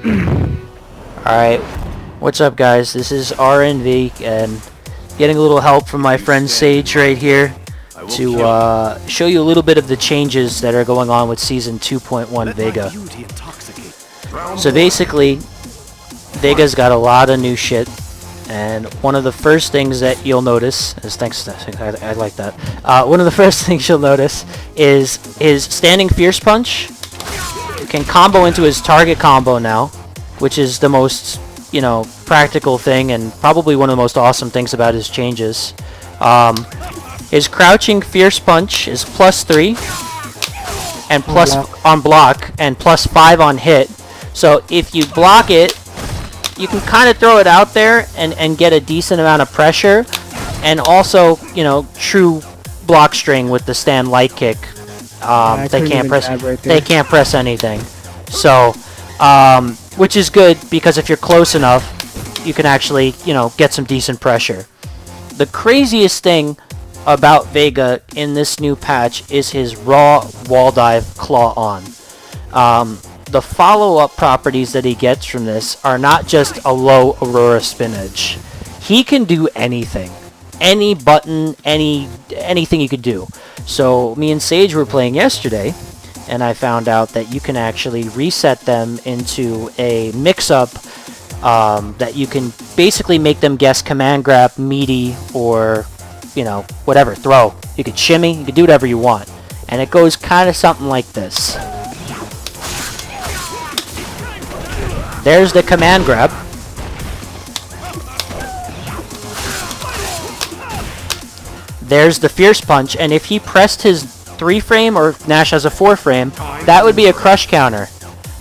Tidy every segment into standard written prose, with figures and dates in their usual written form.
Alright, what's up guys? This is RNV and getting a little help from my friend Sage right here to show you a little bit of the changes that are going on with Season 2.1 Vega. So basically, Vega's got a lot of new shit, and one of the first things that you'll notice is, I like that, one of the first things you'll notice is his standing Fierce Punch can combo into his target combo now, which is the most, you know, practical thing and probably one of the most awesome things about his changes. His crouching Fierce Punch is +3 and plus on block and +5 on hit. So if you block it, you can kind of throw it out there and get a decent amount of pressure, and also, you know, true block string with the stand light kick. They can't press anything. So which is good, because if you're close enough, you can actually, you know, get some decent pressure. The craziest thing about Vega in this new patch is his raw wall dive claw on. The follow-up properties that he gets from this are not just a low Aurora spinach. He can do anything. Any button, anything you could do. So me and Sage were playing yesterday, and I found out that you can actually reset them into a mix-up that you can basically make them guess command grab, meaty, or, you know, whatever, throw. You could shimmy, you could do whatever you want. And it goes kind of something like this. There's the command grab. There's the Fierce Punch, and if he pressed his 3-frame, or Nash has a 4-frame, that would be a crush counter.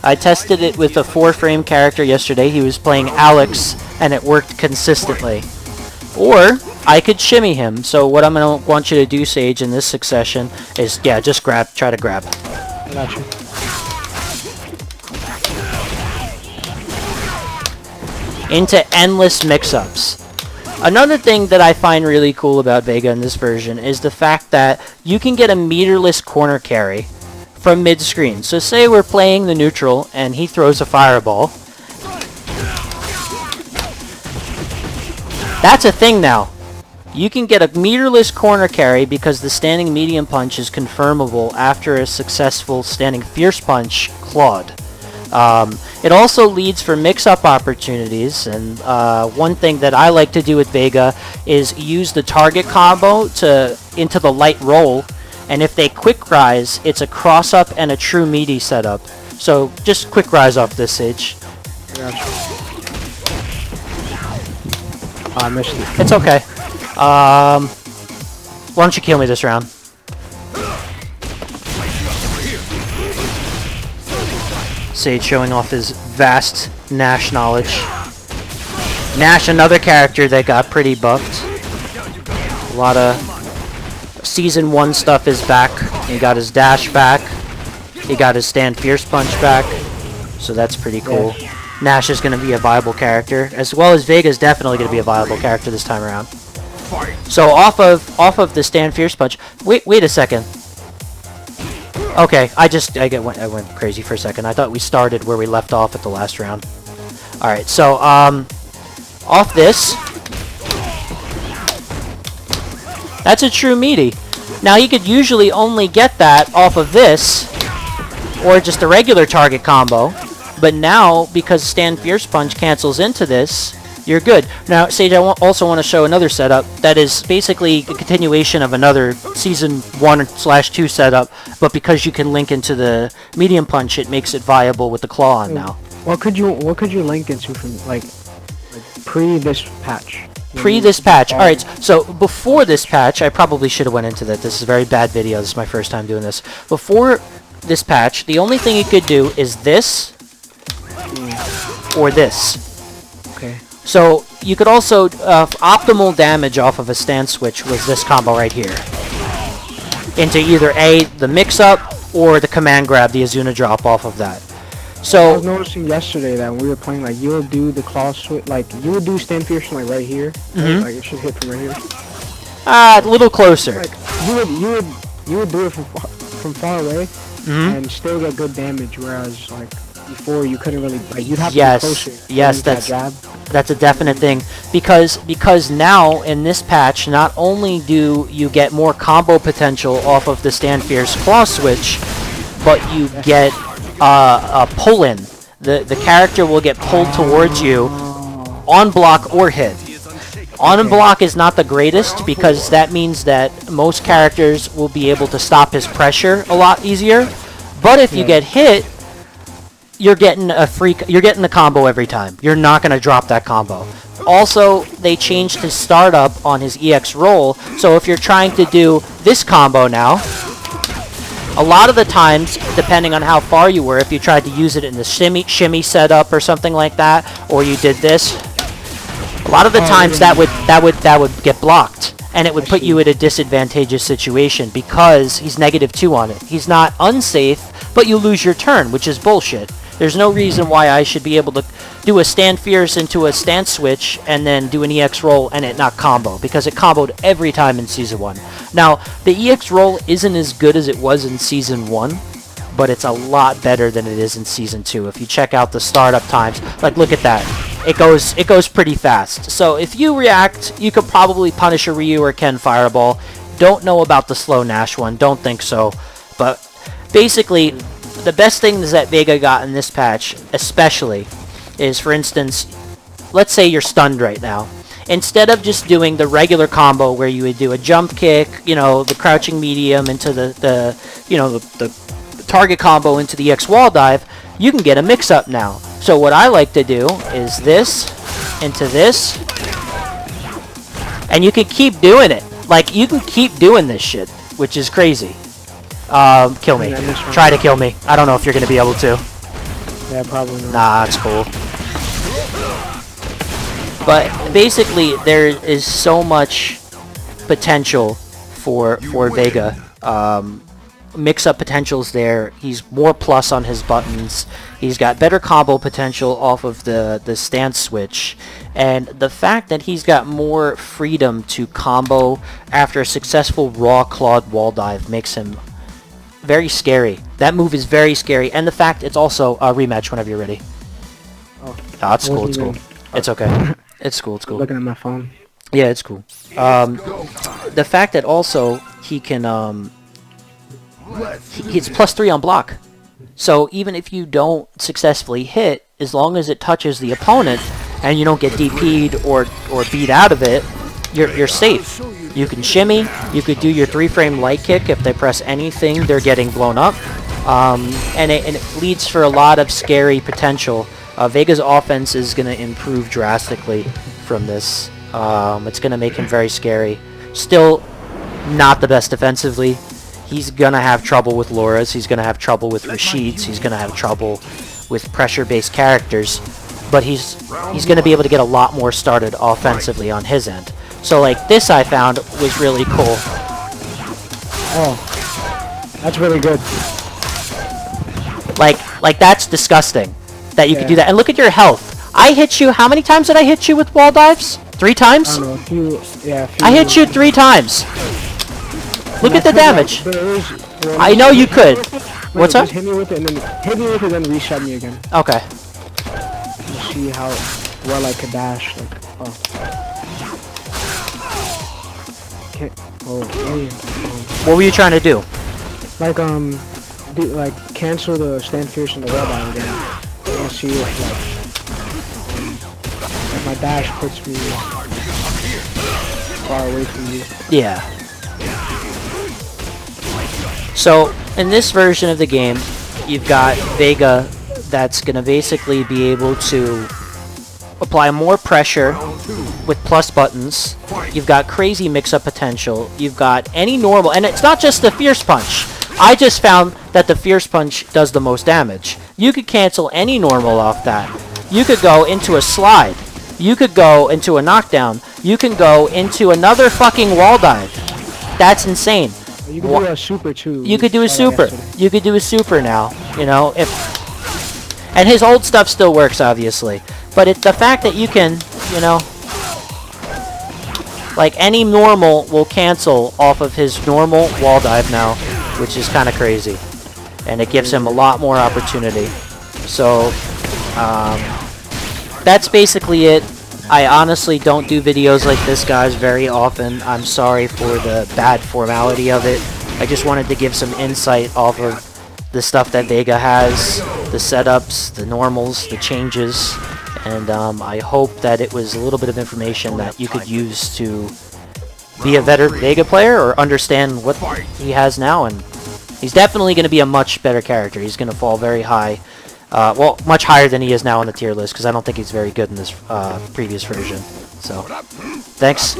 I tested it with a 4-frame character yesterday. He was playing Alex, and it worked consistently. Or I could shimmy him. So what I'm going to want you to do, Sage, in this succession is, yeah, just grab, try to grab. I got you. Into endless mix-ups. Another thing that I find really cool about Vega in this version is the fact that you can get a meterless corner carry from mid-screen. So say we're playing the neutral and he throws a fireball. That's a thing now. You can get a meterless corner carry because the standing medium punch is confirmable after a successful standing Fierce Punch clawed. It also leads for mix-up opportunities, and one thing that I like to do with Vega is use the target combo into the light roll, and if they quick rise, it's a cross-up and a true meaty setup. So just quick rise off this, Sage. I got you. I missed it. It's okay. Why don't you kill me this round? Sage showing off his vast Nash knowledge. Nash, another character that got pretty buffed. A lot of Season 1 stuff is back. He got his dash back. He got his stand Fierce Punch back. So that's pretty cool. Yeah. Nash is going to be a viable character, as well as Vega is definitely going to be a viable character this time around. So off of the stand Fierce Punch. Wait a second. Okay, I went crazy for a second. I thought we started where we left off at the last round. Alright, so, off this. That's a true meaty. Now, you could usually only get that off of this, or just a regular target combo. But now, because Stand Fierce Punch cancels into this, you're good. Now, Sage, I also want to show another setup that is basically a continuation of another Season 1/2 setup, but because you can link into the medium punch, it makes it viable with the claw on now. What could you link into from like pre this patch? Pre this patch. All right. So before this patch, I probably should have went into that. This is a very bad video. This is my first time doing this. Before this patch, the only thing you could do is this or this. Okay. So you could also optimal damage off of a stand switch was this combo right here. Into either the mix-up or the command grab, the Azuna drop off of that. So I was noticing yesterday that when we were playing, like you would do the claw switch, like you would do stand fierce like right here, right? Like it should hit from right here. A little closer. Like you would do it from far away and still get good damage, whereas like before you couldn't really like you'd have to Yes, be closer. yes, use that jab. that's a definite thing because now in this patch, not only do you get more combo potential off of the Stand Fierce claw switch, but you get a pull-in. The character will get pulled towards you on block or hit. On block is not the greatest because that means that most characters will be able to stop his pressure a lot easier. But if you get hit, you're getting the combo every time. You're not going to drop that combo. Also, they changed his startup on his EX roll, so if you're trying to do this combo now, a lot of the times, depending on how far you were, if you tried to use it in the shimmy setup or something like that, or you did this, a lot of the times that would get blocked, and it would put you in a disadvantageous situation because he's -2 on it. He's not unsafe, but you lose your turn, which is bullshit. There's no reason why I should be able to do a Stand Fierce into a stance switch and then do an EX roll and it not combo, because it comboed every time in Season 1. Now, the EX roll isn't as good as it was in Season 1, but it's a lot better than it is in Season 2. If you check out the startup times, like look at that. It goes pretty fast. So if you react, you could probably punish a Ryu or Ken Fireball. Don't know about the slow Nash one, don't think so. But basically, the best things that Vega got in this patch, especially, is, for instance, let's say you're stunned right now. Instead of just doing the regular combo where you would do a jump kick, the crouching medium into the target combo into the X wall dive, you can get a mix-up now. So what I like to do is this into this, and you can keep doing it. Like, you can keep doing this shit, which is crazy. Kill me. Try to kill me. I don't know if you're going to be able to. Yeah, probably not. Nah, it's cool. But basically, there is so much potential for Vega. Mix-up potential's there. He's more plus on his buttons. He's got better combo potential off of the stance switch. And the fact that he's got more freedom to combo after a successful raw clawed wall dive makes him very scary. That move is very scary. And the fact it's also a rematch whenever you're ready. Oh, it's cool, it's cool. It's okay. It's cool, it's cool. Looking at my phone. Yeah, it's cool. The fact that also he can, he's +3 on block. So even if you don't successfully hit, as long as it touches the opponent and you don't get DP'd or beat out of it, you're safe. You can shimmy, you could do your 3-frame light kick. If they press anything, they're getting blown up. And it leads for a lot of scary potential. Vega's offense is going to improve drastically from this. It's going to make him very scary. Still not the best defensively. He's going to have trouble with Laura's. He's going to have trouble with Rashid's. He's going to have trouble with pressure-based characters. But he's going to be able to get a lot more started offensively on his end. So like this I found was really cool. Oh, that's really good. Like that's disgusting that you could do that. And look at your health. I hit you. How many times did I hit you with wall dives? 3 times? I don't know. I hit you 3 times. Look at the damage. I know you could. What's up? Hit me with it and then reset me again. Okay. You see how well I could dash. Like, oh. Okay. What were you trying to do? Like cancel the stand fierce and the wall dive again. And see if my dash puts me far away from you. Yeah. So, in this version of the game, you've got Vega that's going to basically be able to apply more pressure with plus buttons. You've got crazy mix-up potential. You've got any normal, and it's not just the Fierce Punch. I just found that the Fierce Punch does the most damage. You could cancel any normal off that. You could go into a slide. You could go into a knockdown. You can go into another fucking wall dive. That's insane. You could do a super too. You could do a super. You could do a super now. You know, and his old stuff still works, obviously. But it's the fact that you can, you know, like any normal will cancel off of his normal wall dive now, which is kind of crazy. And it gives him a lot more opportunity. So that's basically it. I honestly don't do videos like this, guys, very often. I'm sorry for the bad formality of it. I just wanted to give some insight off of the stuff that Vega has, the setups, the normals, the changes, and I hope that it was a little bit of information that you could use to be a better Vega player or understand what he has now. And he's definitely going to be a much better character. He's going to fall very high. Well, much higher than he is now on the tier list, because I don't think he's very good in this previous version. So, thanks.